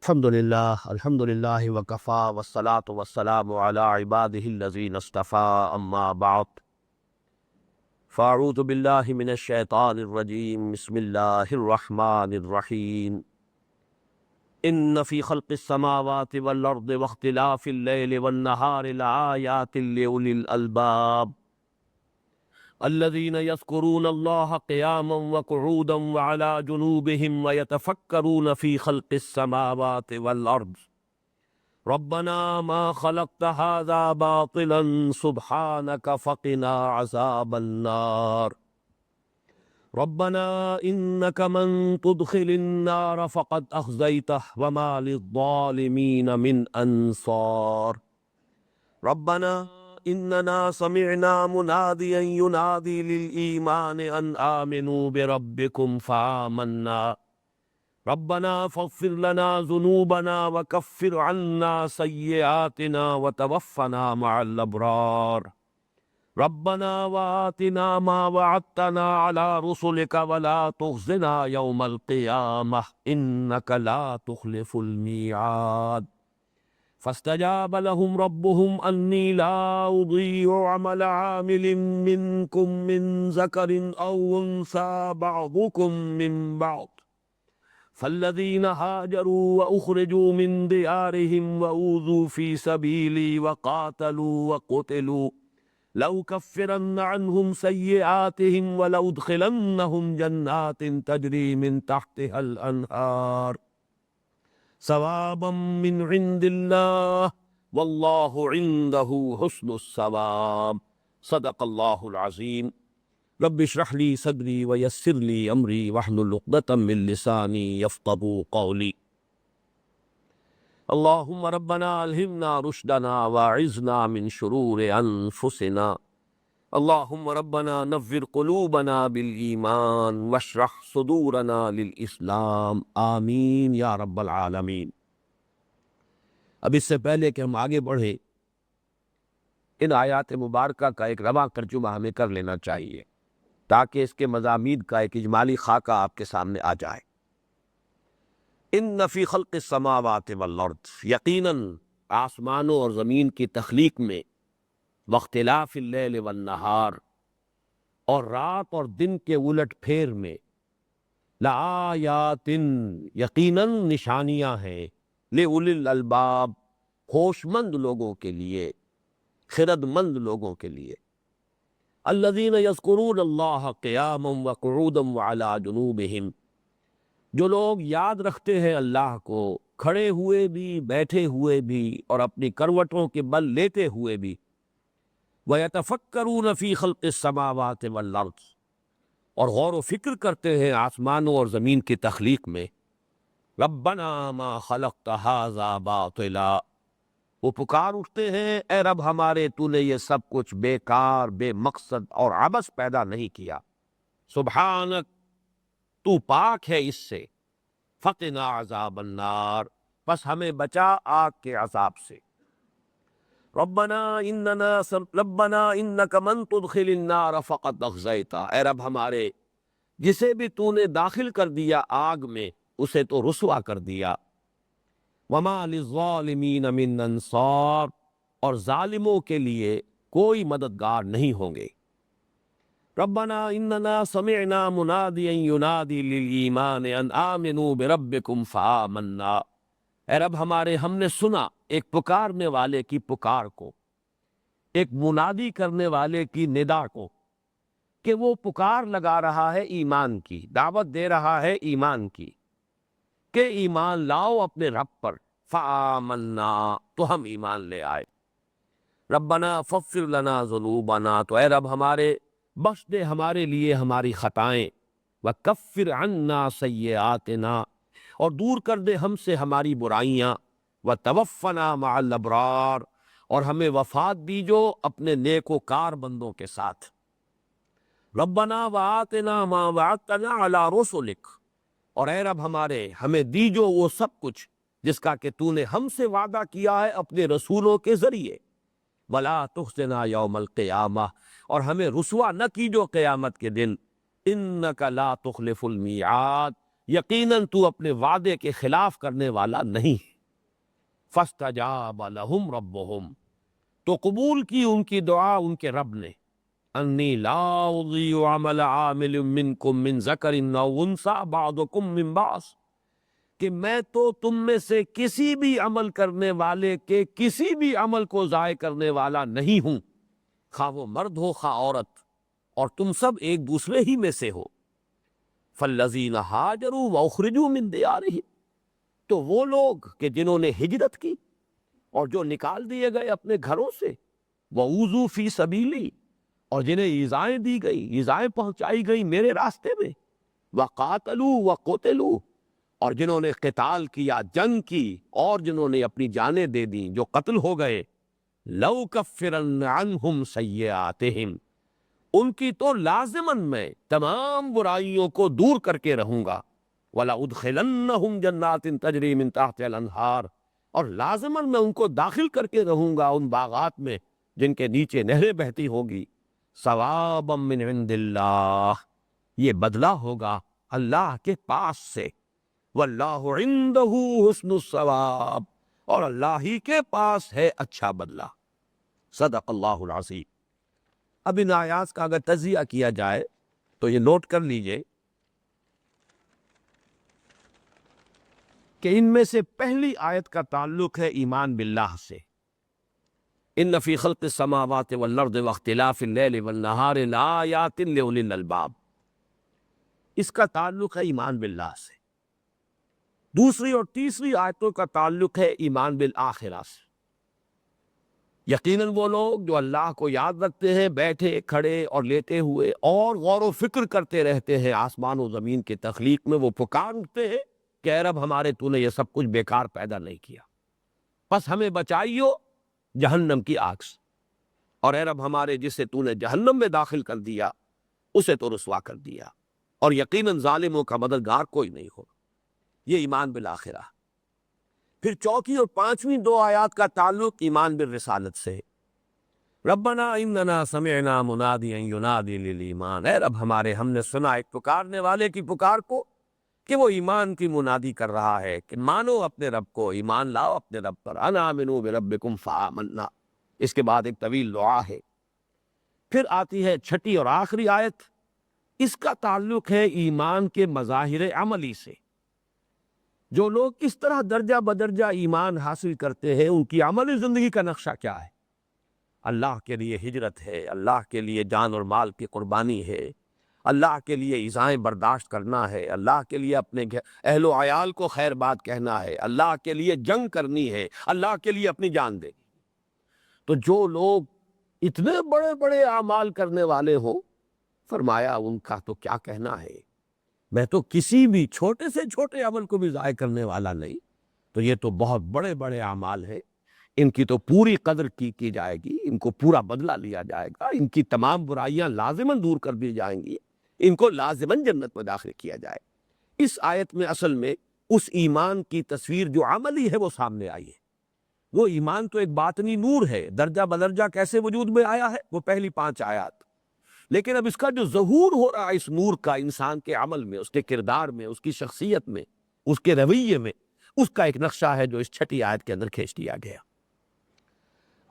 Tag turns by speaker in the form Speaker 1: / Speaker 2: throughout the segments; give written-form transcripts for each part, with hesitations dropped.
Speaker 1: الحمد للہ وکفا والصلاة والسلام علی عباده الذین اصطفى اما بعد فاعوذ باللہ من الشیطان الرجیم بسم اللہ الرحمن الرحیم ان فی خلق السماوات والارض واختلاف اللیل والنہار لآیات لأولی الالباب الذين يذكرون الله قياما وقعودا وعلى جنوبهم ويتفكرون في خلق السماوات والأرض ربنا ما خلقت هذا باطلا سبحانك فقنا عذاب النار ربنا إنك من تدخل النار فقد أخزيته وما للظالمين من أنصار ربنا اننا سمعنا مناديا ينادي للإيمان ان آمنوا بربكم فآمنا ربنا فاغفر لنا ذنوبنا وكفر عنا سيئاتنا وتوفنا مع الأبرار ربنا وآتنا ما وعدتنا على رسلك ولا تخزنا يوم القيامة إنك لا تخلف الميعاد فاستجاب لهم ربهم أني لا أضيع عمل عامل منكم من ذكر أو أنثى بعضكم من بعض فالذين هاجروا وأخرجوا من ديارهم وأوذوا في سبيلي وقاتلوا وقتلوا لأكفرن عنهم سيئاتهم ولأدخلنهم جنات تجري من تحتها الأنهار ثوابا من عند اللہ واللہ عندہ حسن الثواب صدق اللہ العظیم رب اشرح لی صدری ویسر لی امری واحلل عقدۃ من لسانی یفقہوا قولی اللہم ربنا الہمنا رشدنا واعذنا من شرور انفسنا اللہم ربنا نور قلوبنا بالایمان واشرح صدورنا للاسلام آمین یا رب العالمین۔ اب اس سے پہلے کہ ہم آگے بڑھیں، ان آیات مبارکہ کا ایک رواں ترجمہ ہمیں کر لینا چاہیے تاکہ اس کے مضامین کا ایک اجمالی خاکہ آپ کے سامنے آ جائے۔ ان فی خلق السماوات والارض، یقیناً آسمانوں اور زمین کی تخلیق میں، واختلاف اللیل والنہار، اور رات اور دن کے الٹ پھیر میں، لآیات، یقیناً نشانیاں ہیں، لأولی الالباب، ہوش مند لوگوں کے لیے، خرد مند لوگوں کے لیے، الذین یذکرون اللہ قیاما وقعودا وعلی جنوبہم، جو لوگ یاد رکھتے ہیں اللہ کو کھڑے ہوئے بھی، بیٹھے ہوئے بھی، اور اپنی کروٹوں کے بل لیٹے ہوئے بھی، وَيَتَفَكَّرُونَ فِي خَلْقِ السَّمَاوَاتِ وَالْأَرْضِ، اور غور و فکر کرتے ہیں آسمانوں اور زمین کی تخلیق میں، ربنا ما خلقت هذا باطلا، وہ پکار اٹھتے ہیں اے رب ہمارے، تو نے یہ سب کچھ بیکار، بے مقصد اور عبث پیدا نہیں کیا، سبحانک، تو پاک ہے اس سے، فقنا عذاب النار، بس ہمیں بچا آگ کے عذاب سے، ربنا انک من تدخل النار فقد اخزیتہ، اے رب ہمارے، جسے بھی تو نے داخل کر دیا آگ میں اسے تو رسوا کر دیا، وما للظالمین من انصار، اور ظالموں کے لیے کوئی مددگار نہیں ہوں گے، ربنا اننا سمعنا منادیا ینادی للایمان ان آمنوا بربکم فآمنا، اے رب ہمارے، ہم نے سنا ایک پکارنے والے کی پکار کو، ایک منادی کرنے والے کی ندا کو، کہ وہ پکار لگا رہا ہے ایمان کی، دعوت دے رہا ہے ایمان کی، کہ ایمان لاؤ اپنے رب پر، فآمنا، تو ہم ایمان لے آئے، ربنا فاغفر لنا ذنوبنا، تو اے رب ہمارے، بخش دے ہمارے لیے ہماری خطائیں، وکفر عنا سیئاتنا، اور دور کر دے ہم سے ہماری برائیاں، وتوفنا مع الابرار، اور ہمیں وفات دیجو اپنے نیک و کار بندوں کے ساتھ، ربنا وآتنا ما وعدتنا علی رسلک، اور اے رب ہمارے، ہمیں دیجو وہ سب کچھ جس کا کہ تو نے ہم سے وعدہ کیا ہے اپنے رسولوں کے ذریعے، ولا تخزنا یوم القیامہ، اور ہمیں رسوا نہ کیجو قیامت کے دن، انک لا تخلف المیعاد، یقیناً تو اپنے وعدے کے خلاف کرنے والا نہیں۔ فاستجاب لہم ربہم، تو قبول کی ان کی دعا ان کے رب نے، انی لا اضیع عمل عامل منکم من ذکر او انثی بعضکم من بعض، کہ میں تو تم میں سے کسی بھی عمل کرنے والے کے کسی بھی عمل کو ضائع کرنے والا نہیں ہوں، خواہ وہ مرد ہو خواہ عورت، اور تم سب ایک دوسرے ہی میں سے ہو۔ فالذین ہاجروا واخرجوا من دیارہم، تو وہ لوگ کہ جنہوں نے ہجرت کی اور جو نکال دیے گئے اپنے گھروں سے، وَأُوذُوا فِي سَبِيلِي، اور جنہیں ایذائیں دی گئی، ایذائیں پہنچائی گئی میرے راستے میں، وَقَاتَلُوا وَقُتِلُوا، اور جنہوں نے قتال کیا، جنگ کی، اور جنہوں نے اپنی جانیں دے دیں، جو قتل ہو گئے، لَأُكَفِّرَنَّ عَنْهُمْ سَيِّئَاتِهِمْ، ان کی تو لازماً میں تمام برائیوں کو دور کر کے رہوں گا، وَلَأُدْخِلَنَّهُمْ جَنَّاتٍ تَجْرِي مِن تَحْتِهَا الْأَنْهَارُ، اور لازماً میں ان کو داخل کر کے رہوں گا ان باغات میں جن کے نیچے نہریں بہتی ہوگی، ثوابا من عند اللہ، یہ بدلہ ہوگا اللہ کے پاس سے، واللہ عندہ حسن الثواب، اور اللہ ہی کے پاس ہے اچھا بدلہ۔ صدق اللہ العظیم۔ اب ان آیات کا اگر تجزیہ کیا جائے تو یہ نوٹ کر لیجئے کہ ان میں سے پہلی آیت کا تعلق ہے ایمان باللہ سے، ان فی خلق السماوات والارض واختلاف اللیل والنہار لآیات لأولی الالباب، اس کا تعلق ہے ایمان باللہ سے۔ دوسری اور تیسری آیتوں کا تعلق ہے ایمان بالآخرہ سے۔ یقیناً وہ لوگ جو اللہ کو یاد رکھتے ہیں بیٹھے کھڑے اور لیٹے ہوئے، اور غور و فکر کرتے رہتے ہیں آسمان و زمین کی تخلیق میں، وہ پکار اٹھتے ہیں کہ اے رب ہمارے تو نے یہ سب کچھ بیکار پیدا نہیں کیا، بس ہمیں بچائیو جہنم کی آگ سے، اور اے رب ہمارے جسے تو نے جہنم میں داخل کر دیا اسے تو رسوا کر دیا، اور یقیناً ظالموں کا مددگار کوئی نہیں ہو۔ یہ ایمان بالآخرہ۔ پھر چوتھی اور پانچویں دو آیات کا تعلق ایمان بالرسالت سے، ربنا اننا سمعنا منادیا ینادی للایمان، اے رب ہمارے ہم نے سنا ایک پکارنے والے کی پکار کو کہ وہ ایمان کی منادی کر رہا ہے کہ مانو اپنے رب کو، ایمان لاؤ اپنے رب پر، ان آمنوا بربکم فآمنا۔ اس کے بعد ایک طویل دعا ہے۔ پھر آتی ہے چھٹی اور آخری آیت، اس کا تعلق ہے ایمان کے مظاہر عملی سے۔ جو لوگ اس طرح درجہ بدرجہ ایمان حاصل کرتے ہیں ان کی عملی زندگی کا نقشہ کیا ہے؟ اللہ کے لیے ہجرت ہے، اللہ کے لیے جان اور مال کی قربانی ہے، اللہ کے لیے ایذائیں برداشت کرنا ہے، اللہ کے لیے اپنے اہل و عیال کو خیر بات کہنا ہے، اللہ کے لیے جنگ کرنی ہے، اللہ کے لیے اپنی جان دینی۔ تو جو لوگ اتنے بڑے بڑے اعمال کرنے والے ہوں، فرمایا ان کا تو کیا کہنا ہے، میں تو کسی بھی چھوٹے سے چھوٹے عمل کو بھی ضائع کرنے والا نہیں، تو یہ تو بہت بڑے بڑے اعمال ہیں، ان کی تو پوری قدر کی جائے گی، ان کو پورا بدلہ لیا جائے گا، ان کی تمام برائیاں لازماً دور کر دی جائیں گی، ان کو لازماً جنت میں داخل کیا جائے۔ اس آیت میں اصل میں اس ایمان کی تصویر جو عملی ہے وہ سامنے آئی ہے۔ وہ ایمان تو ایک باطنی نور ہے، درجہ بدرجہ کیسے وجود میں آیا ہے وہ پہلی 5 آیات، لیکن اب اس کا جو ظہور ہو رہا ہے اس نور کا انسان کے عمل میں، اس کے کردار میں، اس کی شخصیت میں، اس کے رویے میں، اس کا ایک نقشہ ہے جو اس چھٹی آیت کے اندر کھینچ دیا گیا۔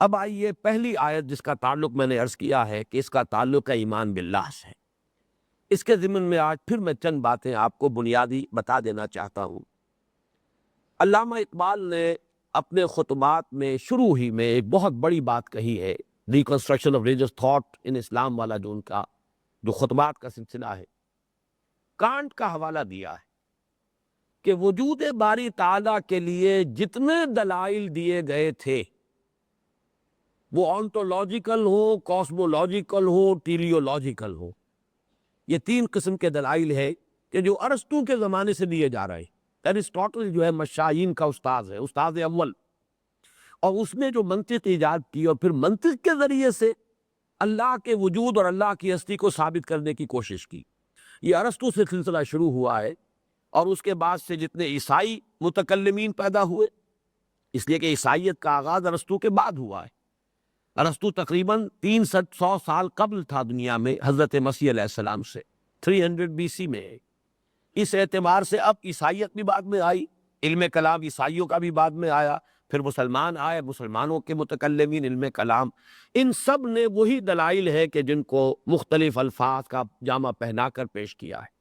Speaker 1: اب آئیے پہلی آیت جس کا تعلق میں نے عرض کیا ہے کہ اس کا تعلق ہے ایمان باللہ سے، اس کے ضمن میں آج پھر میں چند باتیں آپ کو بنیادی بتا دینا چاہتا ہوں۔ علامہ اقبال نے اپنے خطبات میں شروع ہی میں ایک بہت بڑی بات کہی ہے، reconstruction of religious thought in Islam والا جو ان کا جو خطبات کا سلسلہ ہے، کانٹ کا حوالہ دیا ہے کہ وجود باری تعالیٰ کے لیے جتنے دلائل دیے گئے تھے، وہ آنٹولوجیکل ہو، کاسمولوجیکل ہو، ٹیلیولوجیکل ہو، یہ 3 قسم کے دلائل ہے کہ جو ارسطو کے زمانے سے دیے جا رہے ہیں۔ ایرسٹاٹل جو ہے مشائین کا استاذ ہے، استاد اول، اور اس نے جو منطق ایجاد کی اور پھر منطق کے ذریعے سے اللہ کے وجود اور اللہ کی ہستی کو ثابت کرنے کی کوشش کی۔ یہ ارسطو سے سلسلہ شروع ہوا ہے، اور اس کے بعد سے جتنے عیسائی متکلمین پیدا ہوئے، اس لیے کہ عیسائیت کا آغاز ارسطو کے بعد ہوا ہے۔ ارسطو تقریباً 300 سال قبل تھا دنیا میں حضرت مسیح علیہ السلام سے، 300 BC میں ہے، اس اعتبار سے اب عیسائیت بھی بعد میں آئی، علم کلام عیسائیوں کا بھی بعد میں آیا، پھر مسلمان آئے، مسلمانوں کے متکلمین علم کلام، ان سب نے وہی دلائل ہے کہ جن کو مختلف الفاظ کا جامہ پہنا کر پیش کیا ہے،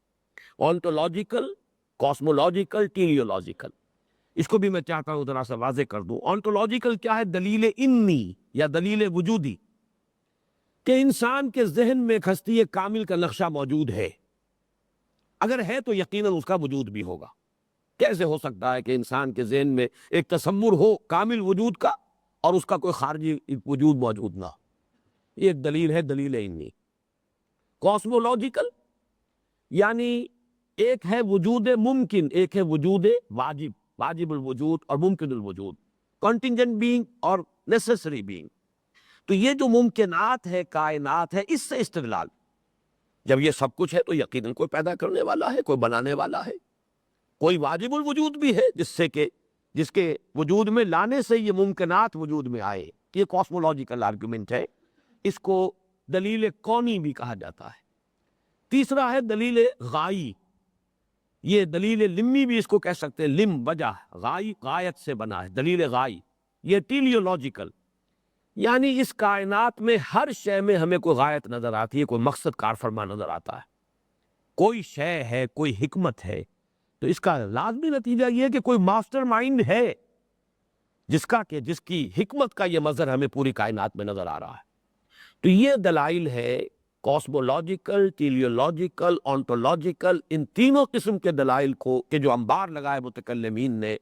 Speaker 1: آنٹولوجیکل، کاسمولوجیکل، ٹیلیولوجیکل۔ اس کو بھی میں چاہتا ہوں ذرا سا واضح کر دوں۔ آنٹولوجیکل کیا ہے؟ دلیل انی یا دلیل وجودی، کہ انسان کے ذہن میں ایک ہستی کامل کا نقشہ موجود ہے، اگر ہے تو یقیناً اس کا وجود بھی ہوگا۔ کیسے ہو سکتا ہے کہ انسان کے ذہن میں ایک تصور ہو کامل وجود کا اور اس کا کوئی خارجی وجود موجود نہ ہو؟ یہ ایک دلیل ہے، دلیل انی۔ کاسمولوجیکل یعنی ایک ہے وجود ممکن، ایک ہے وجود واجب، واجب الوجود اور ممکن الوجود، کنٹینجنٹ بینگ اور نیسیسری بینگ۔ تو یہ جو ممکنات ہے، کائنات ہے، اس سے استدلال، جب یہ سب کچھ ہے تو یقیناً کوئی پیدا کرنے والا ہے، کوئی بنانے والا ہے، کوئی واجب الوجود بھی ہے جس کے وجود میں لانے سے یہ ممکنات وجود میں آئے۔ یہ کاسمولوجیکل آرگومنٹ ہے، اس کو دلیل کونی بھی کہا جاتا ہے۔ تیسرا ہے دلیل غائی، یہ دلیل لمی بھی اس کو کہہ سکتے ہیں، لم وجہ، غائی غایت سے بنا ہے، دلیل غائی۔ یہ ٹیلیولوجیکل یعنی اس کائنات میں ہر شے میں ہمیں کوئی غایت نظر آتی ہے، کوئی مقصد کار فرما نظر آتا ہے، کوئی شے ہے، کوئی حکمت ہے، تو اس کا لازمی نتیجہ یہ ہے کہ کوئی ماسٹر مائنڈ ہے جس کی حکمت کا یہ مظہر ہمیں پوری کائنات میں نظر آ رہا ہے۔ تو یہ دلائل ہے کاسمولوجیکل، ٹیلیولوجیکل، آنٹولوجیکل، ان تینوں قسم کے دلائل کو کہ جو انبار لگائے متکلمین نے،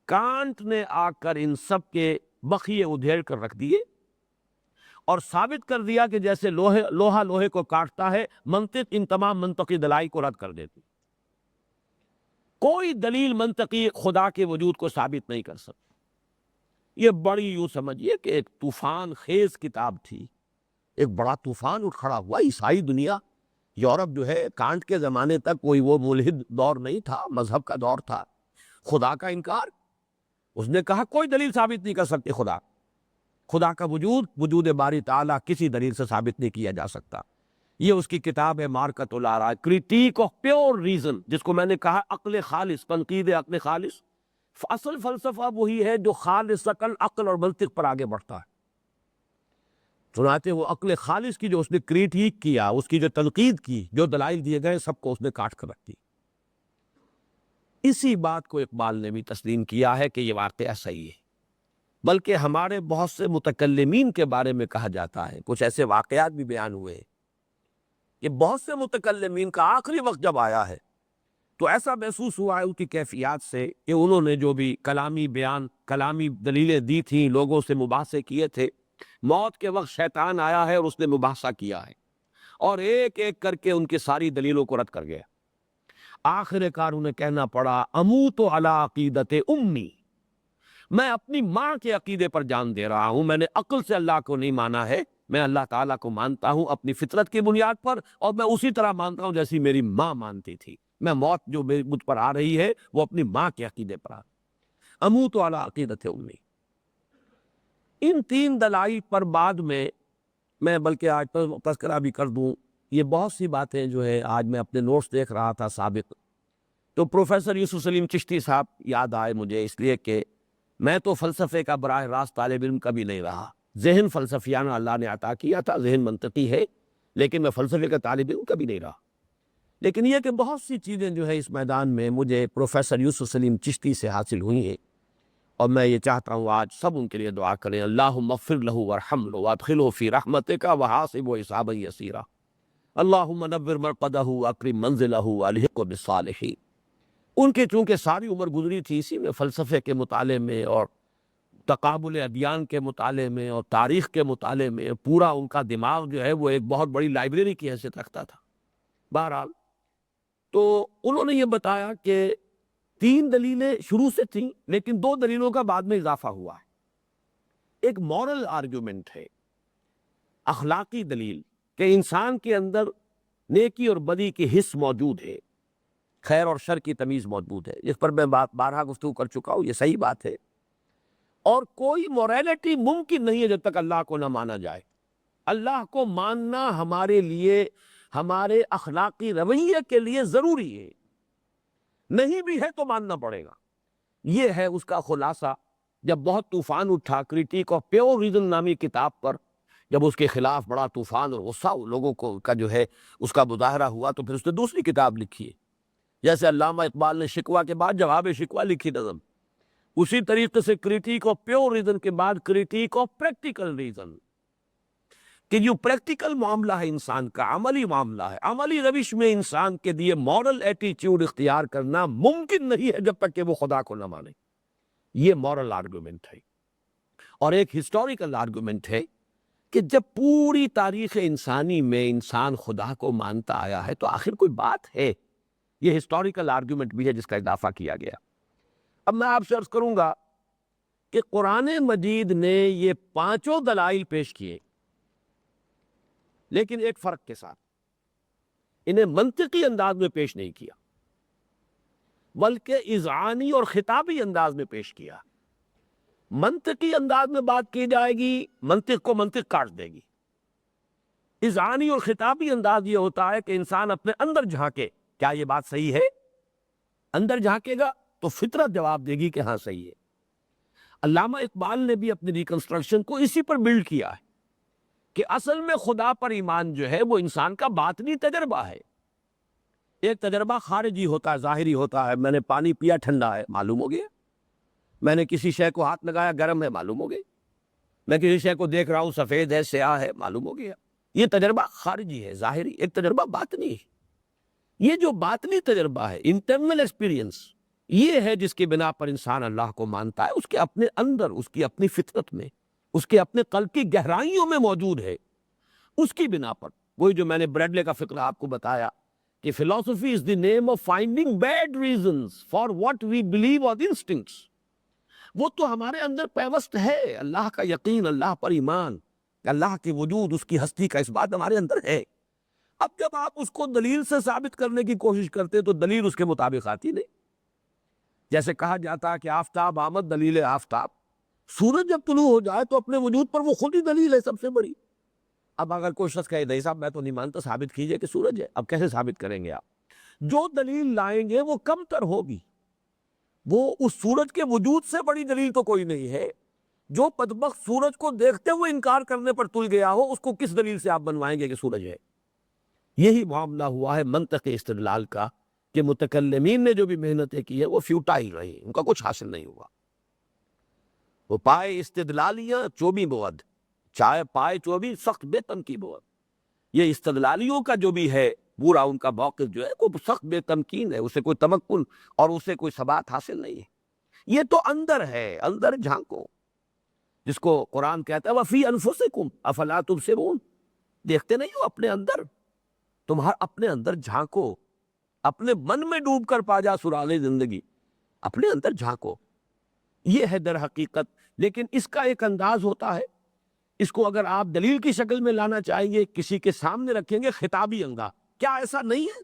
Speaker 1: کانٹ نے آ کر ان سب کے بخیے ادھیڑ کر رکھ دیے اور ثابت کر دیا کہ جیسے لوہا لوہے کو کاٹتا ہے، منطق ان تمام منطقی دلائل کو رد کر دیتی۔ کوئی دلیل منطقی خدا کے وجود کو ثابت نہیں کر سکتی۔ یہ بڑی یوں سمجھیے کہ ایک طوفان خیز کتاب تھی، ایک بڑا طوفان اٹھ کھڑا ہوا۔ عیسائی دنیا، یورپ جو ہے، کانٹ کے زمانے تک کوئی وہ ملحد دور نہیں تھا، مذہب کا دور تھا، خدا کا انکار۔ اس نے کہا کوئی دلیل ثابت نہیں کر سکتی خدا کا وجود باری تعالیٰ کسی دلیل سے ثابت نہیں کیا جا سکتا۔ یہ اس کی کتاب ہے مارکۃ الآراء، کریٹیک آف پیور ریزن، جس کو میں نے کہا عقل خالص، تنقید عقل خالص۔ اصل فلسفہ وہی ہے جو خالص عقل اور منطق پر آگے بڑھتا ہے۔ سناتے وہ عقل خالص کی جو اس نے کریٹیک کیا، اس کی جو تنقید کی، جو دلائل دیے گئے سب کو اس نے کاٹ کر رکھ دی۔ اسی بات کو اقبال نے بھی تسلیم کیا ہے کہ یہ واقعہ صحیح ہے، بلکہ ہمارے بہت سے متکلمین کے بارے میں کہا جاتا ہے، کچھ ایسے واقعات بھی بیان ہوئے کہ بہت سے متکلمین کا آخری وقت جب آیا ہے تو ایسا محسوس ہوا ہے ان کی کیفیات سے کہ انہوں نے جو بھی کلامی بیان، کلامی دلیلیں دی تھیں، لوگوں سے مباحثے کیے تھے، موت کے وقت شیطان آیا ہے اور اس نے مباحثہ کیا ہے اور ایک ایک کر کے ان کی ساری دلیلوں کو رد کر گیا۔ آخر کار انہیں کہنا پڑا اموت علی عقیدت امی، میں اپنی ماں کے عقیدے پر جان دے رہا ہوں، میں نے عقل سے اللہ کو نہیں مانا ہے، میں اللہ تعالیٰ کو مانتا ہوں اپنی فطرت کی بنیاد پر، اور میں اسی طرح مانتا ہوں جیسی میری ماں مانتی تھی۔ میں موت جو مجھ پر آ رہی ہے وہ اپنی ماں کے عقیدے پر آ رہی ہے، اموت علی عقیدت امی۔ ان تین دلائل پر بعد میں بلکہ آج پر تذکرہ بھی کر دوں، یہ بہت سی باتیں جو ہے آج میں اپنے نوٹس دیکھ رہا تھا سابق، تو پروفیسر یوسف سلیم چشتی صاحب یاد آئے مجھے، اس لیے کہ میں تو فلسفے کا براہ راست طالب علم کبھی نہیں رہا، ذہن فلسفیانہ اللہ نے عطا کیا تھا، ذہن منطقی ہے، لیکن میں فلسفے کا طالب علم کبھی نہیں رہا۔ لیکن یہ کہ بہت سی چیزیں جو ہے اس میدان میں مجھے پروفیسر یوسف سلیم چشتی سے حاصل ہوئی ہیں، اور میں یہ چاہتا ہوں آج سب ان کے لیے دعا کریں، اللہم اغفر لہ وارحمہ وادخلہ فی رحمتک وحاسبہ حسابا یسیرا، اللہم نور مرقدہ واکرم منزلہ والحقہ بالصالحین۔ ان کے چونکہ ساری عمر گزری تھی اسی میں، فلسفے کے مطالعے میں اور تقابل ادیان کے مطالعے میں اور تاریخ کے مطالعے میں، پورا ان کا دماغ جو ہے وہ ایک بہت بڑی لائبریری کی حیثیت رکھتا تھا۔ بہرحال تو انہوں نے یہ بتایا کہ تین دلیلیں شروع سے تھیں، لیکن دو دلیلوں کا بعد میں اضافہ ہوا ہے۔ ایک مورل آرگومنٹ ہے، اخلاقی دلیل، کہ انسان کے اندر نیکی اور بدی کی حس موجود ہے، خیر اور شر کی تمیز موجود ہے، جس پر میں بارہا گفتگو کر چکا ہوں، یہ صحیح بات ہے، اور کوئی موریلٹی ممکن نہیں ہے جب تک اللہ کو نہ مانا جائے۔ اللہ کو ماننا ہمارے لیے، ہمارے اخلاقی رویے کے لیے ضروری ہے۔ نہیں بھی ہے تو ماننا پڑے گا۔ یہ ہے اس کا خلاصہ۔ جب بہت طوفان اٹھا، کریٹیک آف پیور ریزن نامی کتاب پر جب اس کے خلاف بڑا طوفان اور غصہ لوگوں کو کا جو ہے اس کا مظاہرہ ہوا، تو پھر اس نے دوسری کتاب لکھی ہے۔ جیسے علامہ اقبال نے شکوہ کے بعد جواب شکوہ لکھی نظم، اسی طریقے سے کریٹیک آف پیور ریزن کے بعد کریٹیک آف پریکٹیکل ریزن، کہ جو پریکٹیکل معاملہ ہے انسان کا، عملی معاملہ ہے، عملی روش میں انسان کے لیے مورل ایٹیچیوڈ اختیار کرنا ممکن نہیں ہے جب تک کہ وہ خدا کو نہ مانے۔ یہ مورل آرگومنٹ ہے۔ اور ایک ہسٹوریکل آرگومنٹ ہے کہ جب پوری تاریخ انسانی میں انسان خدا کو مانتا آیا ہے تو آخر کوئی بات ہے۔ یہ ہسٹوریکل آرگومنٹ بھی ہے جس کا اضافہ کیا گیا۔ اب میں آپ سے عرض کروں گا کہ قرآن مجید نے یہ پانچوں دلائل پیش کیے، لیکن ایک فرق کے ساتھ، انہیں منطقی انداز میں پیش نہیں کیا بلکہ اذعانی اور خطابی انداز میں پیش کیا۔ منطقی انداز میں بات کی جائے گی، منطق کو منطق کاٹ دے گی۔ اذعانی اور خطابی انداز یہ ہوتا ہے کہ انسان اپنے اندر جھانکے، کیا یہ بات صحیح ہے؟ اندر جھانکے گا تو فطرت جواب دے گی کہ ہاں صحیح ہے۔ علامہ اقبال نے بھی اپنی ریکنسٹرکشن کو اسی پر بلڈ کیا ہے کہ اصل میں خدا پر ایمان جو ہے وہ انسان کا باطنی تجربہ ہے۔ ایک تجربہ خارجی ہوتا ہے، ظاہری ہوتا ہے، میں نے پانی پیا ٹھنڈا ہے، معلوم ہو گیا۔ میں نے کسی شے کو ہاتھ لگایا گرم ہے، معلوم ہو گیا۔ میں کسی شے کو دیکھ رہا ہوں سفید ہے، سیاہ ہے، معلوم ہو گیا۔ یہ تجربہ خارجی ہے، ظاہری۔ ایک تجربہ باطنی ہے۔ یہ جو باطنی تجربہ ہے، انٹرنل ایکسپیرینس، یہ ہے جس کی بنا پر انسان اللہ کو مانتا ہے۔ اس کے اپنے اندر، اس کی اپنی فطرت میں، اس کے اپنے قلب کی گہرائیوں میں موجود ہے۔ اس کی بنا پر وہی جو میں نے بریڈلے کا فقرہ آپ کو بتایا کہ philosophy is the name of finding bad reasons for what we believe on instincts، وہ تو ہمارے اندر پیوست ہے۔ اللہ کا یقین، اللہ پر ایمان، اللہ کے وجود، اس کی ہستی کا اس بات ہمارے اندر ہے۔ اب جب آپ اس کو دلیل سے ثابت کرنے کی کوشش کرتے تو دلیل اس کے مطابق آتی نہیں۔ جیسے کہا جاتا ہے کہ آفتاب آمد دلیل آفتاب، سورج جب طلوع ہو جائے تو اپنے وجود پر وہ خود ہی دلیل ہے سب سے بڑی۔ اب اگر کوئی شخص کہے نہیں صاحب میں تو نہیں مانتا، ثابت کیجئے کہ سورج ہے، اب کیسے ثابت کریں گے آپ؟ جو دلیل لائیں گے وہ کم تر ہوگی، وہ اس سورج کے وجود سے بڑی دلیل تو کوئی نہیں ہے۔ جو بدبخت سورج کو دیکھتے ہوئے انکار کرنے پر تل گیا ہو، اس کو کس دلیل سے آپ بنوائیں گے کہ سورج ہے؟ یہی معاملہ ہوا ہے منطق استدلال کا، کہ متکلمین نے جو بھی محنتیں کی ہے وہ فیوٹائل رہی، ان کا کچھ حاصل نہیں ہوا۔ وہ پائے استدلالیاں چوبی بود، چائے پائے چوبی سخت بے تنقید بود۔ یہ استدلالیوں کا جو بھی ہے پورا ان کا موقف جو ہے وہ سخت بے تمکین ہے، اسے کوئی تمکن اور اسے کوئی ثبات حاصل نہیں ہے۔ یہ تو اندر ہے، اندر جھانکو، جس کو قرآن کہتا ہے وَفِي أَنفُسِكُمْ أَفَلَا تُبْصِرُونَ، دیکھتے نہیں ہو اپنے اندر؟ تمہارا اپنے اندر جھانکو، اپنے من میں ڈوب کر پا جا سراغ زندگی، اپنے اندر جھانکو۔ یہ ہے در حقیقت، لیکن اس کا ایک انداز ہوتا ہے، اس کو اگر آپ دلیل کی شکل میں لانا چاہیں گے، کسی کے سامنے رکھیں گے، خطابی انداز۔ کیا ایسا نہیں ہے؟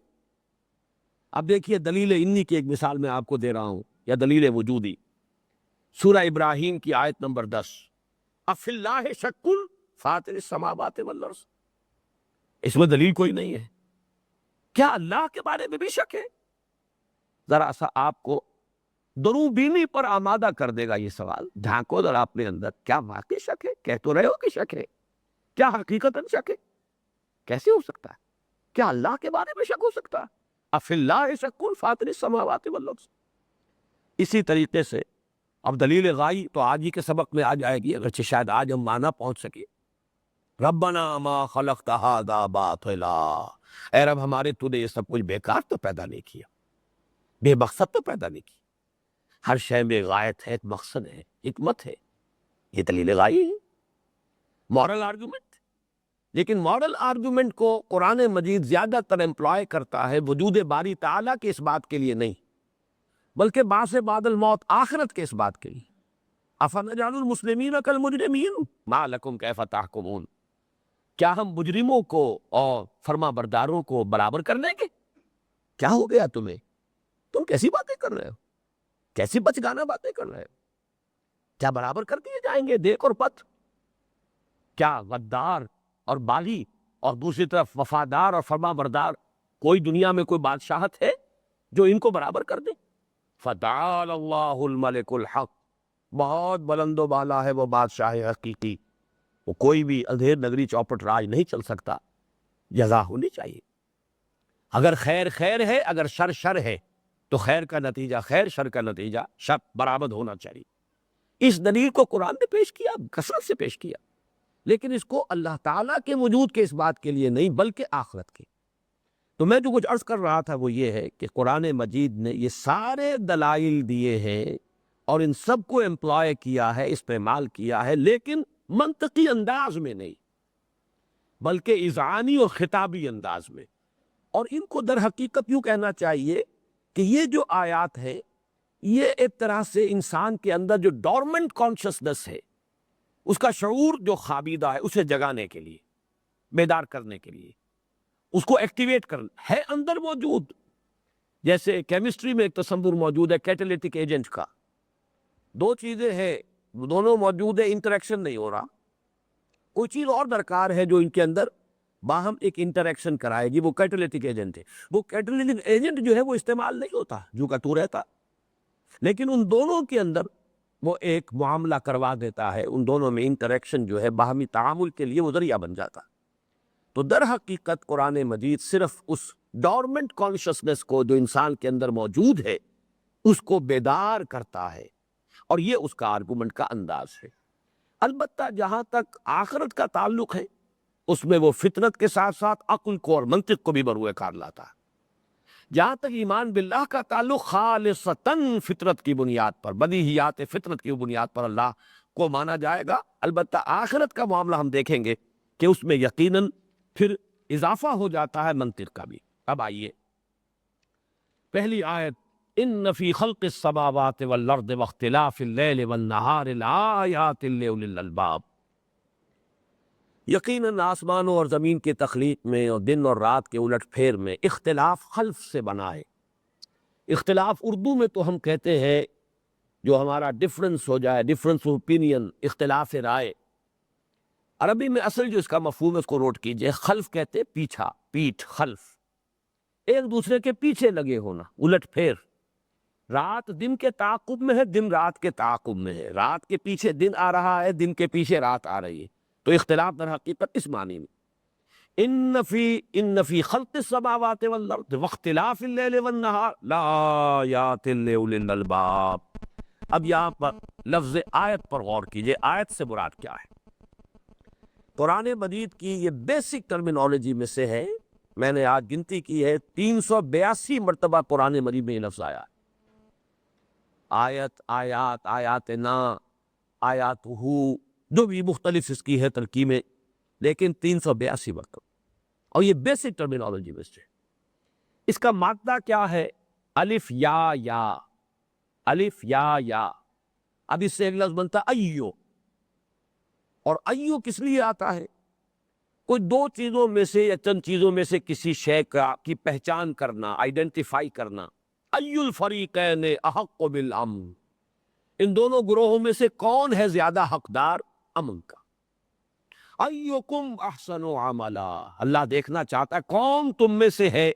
Speaker 1: اب دیکھیے دلیل انی کی ایک مثال میں آپ کو دے رہا ہوں، یا دلیل وجودی۔ سورہ ابراہیم کی آیت نمبر 10، اَفِي اللَّهِ شَكٌّ فَاطِرِ السَّمَاوَاتِ وَالْأَرْضِ، اس میں دلیل کوئی نہیں ہے۔ کیا اللہ کے بارے میں بھی شک ہے؟ ذرا سا آپ کو درو بینی پر آمادہ کر دے گا یہ سوال۔ جھانکو ذرا اپنے اندر، کیا واقعی شک ہے؟ کہہ تو رہے ہو کہ شک ہے، کیا حقیقتاً شک ہے؟ کیسے ہو سکتا ہے؟ کیا اللہ کے بارے میں شک ہو سکتا ہے؟ اَفِي اللَّهِ شَكٌّ فَاطِرِ السَّمَاوَاتِ وَالْأَرْضِ۔ اسی طریقے سے اب دلیل غائی تو آج ہی کے سبق میں آ جائے گی، اگرچہ شاید آج ہم معنی پہنچ سکے۔ ربنا ما خلقت هذا باطلا، اے رب ہمارے تو نے یہ سب کچھ بیکار تو پیدا نہیں کیا، بے مقصد تو پیدا نہیں کیا۔ ہر شے میں غایت ہے، ایک مقصد ہے، حکمت ہے۔ یہ دلیل غائی ہے، مورل آرگومنٹ۔ لیکن مورل آرگومنٹ کو قرآن مجید زیادہ تر امپلائے کرتا ہے وجود باری تعالیٰ کے اس بات کے لیے نہیں، بلکہ بعث بعد الموت، آخرت کے اس بات کے لیے۔ افنجعل المسلمین کالمجرمین ما لکم کیف تحکمون، کیا ہم مجرموں کو اور فرما برداروں کو برابر کر لیں گے؟ کیا ہو گیا تمہیں؟ تم کیسی باتیں کر رہے ہو؟ کیسی بچگانہ باتیں کر رہے ہو؟ کیا برابر کر دیے جائیں گے دیکھ اور پت؟ کیا غدار اور باغی اور دوسری طرف وفادار اور فرما بردار کوئی دنیا میں کوئی بادشاہت ہے؟ جو ان کو برابر کر دے. فتعال اللہ الملک الحق، بہت بلند و بالا ہے وہ بادشاہ حقیقی، وہ کوئی بھی اندھیر نگری چوپٹ راج نہیں چل سکتا. جزا ہونی چاہیے. اگر خیر خیر ہے، اگر شر شر ہے، تو خیر کا نتیجہ خیر، شر کا نتیجہ شر برآمد ہونا چاہیے. اس دلیل کو قرآن نے پیش کیا، کثرت سے پیش کیا، لیکن اس کو اللہ تعالیٰ کے وجود کے اس بات کے لیے نہیں بلکہ آخرت کے. تو میں جو کچھ عرض کر رہا تھا وہ یہ ہے کہ قرآن مجید نے یہ سارے دلائل دیے ہیں اور ان سب کو امپلائے کیا ہے، استعمال کیا ہے، لیکن منطقی انداز میں نہیں بلکہ اذعانی اور خطابی انداز میں. اور ان کو در حقیقت یوں کہنا چاہیے کہ یہ جو آیات ہے یہ ایک طرح سے انسان کے اندر جو ڈورمنٹ کانشسنس ہے، اس کا شعور جو خوابیدہ ہے، اسے جگانے کے لیے، بیدار کرنے کے لیے، اس کو ایکٹیویٹ کرنا ہے اندر موجود. جیسے کیمسٹری میں ایک تصور موجود ہے کیٹلیٹک ایجنٹ کا. دو چیزیں ہیں، دونوں موجود ہیں، انٹریکشن نہیں ہو رہا. کوئی چیز اور درکار ہے جو ان کے اندر باہم ایک انٹریکشن کرائے گی، وہ کیٹلیٹک ایجنٹ ہے. وہ کیٹلیٹک ایجنٹ جو ہے وہ استعمال نہیں ہوتا، جو کا تو رہتا، لیکن ان دونوں کے اندر وہ ایک معاملہ کروا دیتا ہے. ان دونوں میں انٹریکشن جو ہے باہمی تعامل کے لیے وہ ذریعہ بن جاتا. تو در حقیقت قرآن مجید صرف اس ڈورمنٹ کانشسنس کو جو انسان کے اندر موجود ہے اس کو بیدار کرتا ہے، اور یہ اس کا آرگومنٹ کا انداز ہے. البتہ جہاں تک آخرت کا تعلق ہے اس میں وہ فطرت کے ساتھ ساتھ عقل کو اور منطق کو بھی بروئے کار لاتا ہے. جہاں تک ایمان باللہ کا تعلق خالصتاً فطرت کی بنیاد پر، بدیہیات فطرت کی بنیاد پر اللہ کو مانا جائے گا. البتہ آخرت کا معاملہ ہم دیکھیں گے کہ اس میں یقیناً پھر اضافہ ہو جاتا ہے منطق کا بھی. اب آئیے پہلی آیت، ان فی خلق السماوات والارض واختلاف اللیل والنہار لآیات لأولی الالباب. یقیناً آسمانوں اور زمین کی تخلیق میں اور دن اور رات کے الٹ پھیر میں اختلاف خلف سے بنا ہے. اختلاف اردو میں تو ہم کہتے ہیں جو ہمارا ڈفرنس ہو جائے، ڈفرنس آف اوپینین، اختلاف رائے. عربی میں اصل جو اس کا مفہوم ہے اس کو نوٹ کیجئے. خلف کہتے پیچھا، پیٹھ، خلف، ایک دوسرے کے پیچھے لگے ہونا، الٹ پھیر. رات دن کے تعاقب میں ہے، دن رات کے تعاقب میں ہے، رات کے پیچھے دن آ رہا ہے، دن کے پیچھے رات آ رہی ہے. تو اختلاف در حقیقت اس معنی میں ان فی خلق السماوات والارض واختلاف اللیل والنہار لآیات لأولی الالباب. اب یہاں پر لفظ آیت پر غور کیجئے. آیت سے مراد کیا ہے؟ قرآن مجید کی یہ بیسک ٹرمینالوجی میں سے ہے. میں نے آج گنتی کی ہے 382 مرتبہ قرآن مجید میں یہ لفظ آیا ہے. آیت، آیات، آیاتنا، آیاتہو، جو بھی مختلف اس کی ہے ترکیبیں، لیکن 382 مرتبہ. اور یہ بیسک ٹرمینالوجی میں سے. اس کا مادہ کیا ہے؟ الف یا یا، الف یا یا. اب اس سے ایک لفظ بنتا ایو. اور ایو کس لیے آتا ہے؟ کوئی دو چیزوں میں سے یا چند چیزوں میں سے کسی شے کی پہچان کرنا، آئیڈینٹیفائی کرنا. ایو الفریقین احق بالامن، ان دونوں گروہوں میں سے کون ہے زیادہ حقدار امن کا. ایکم احسن عملا، اللہ دیکھنا چاہتا ہے کون تم میں سے ہے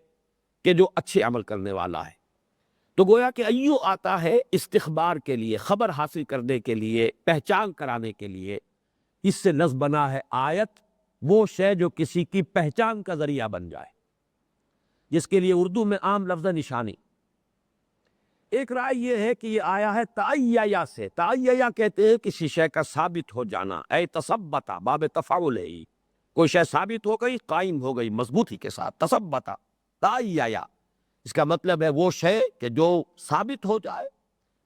Speaker 1: کہ جو اچھے عمل کرنے والا ہے. تو گویا کہ ایو آتا ہے استخبار کے لیے، خبر حاصل کرنے کے لیے، پہچان کرانے کے لیے. اس سے لفظ بنا ہے آیت، وہ شے جو کسی کی پہچان کا ذریعہ بن جائے، جس کے لیے اردو میں عام لفظ نشانی. ایک رائے یہ ہے کہ یہ آیا ہے تعیّیا سے. تعیّیا کہتے ہیں کسی شے کا ثابت ہو جانا، اے تثبتا، باب تفاعل ہے. کوئی شے ثابت ہو گئی، قائم ہو گئی مضبوطی کے ساتھ، تثبتا، تعیّیا. اس کا مطلب ہے وہ شے کہ جو ثابت ہو جائے،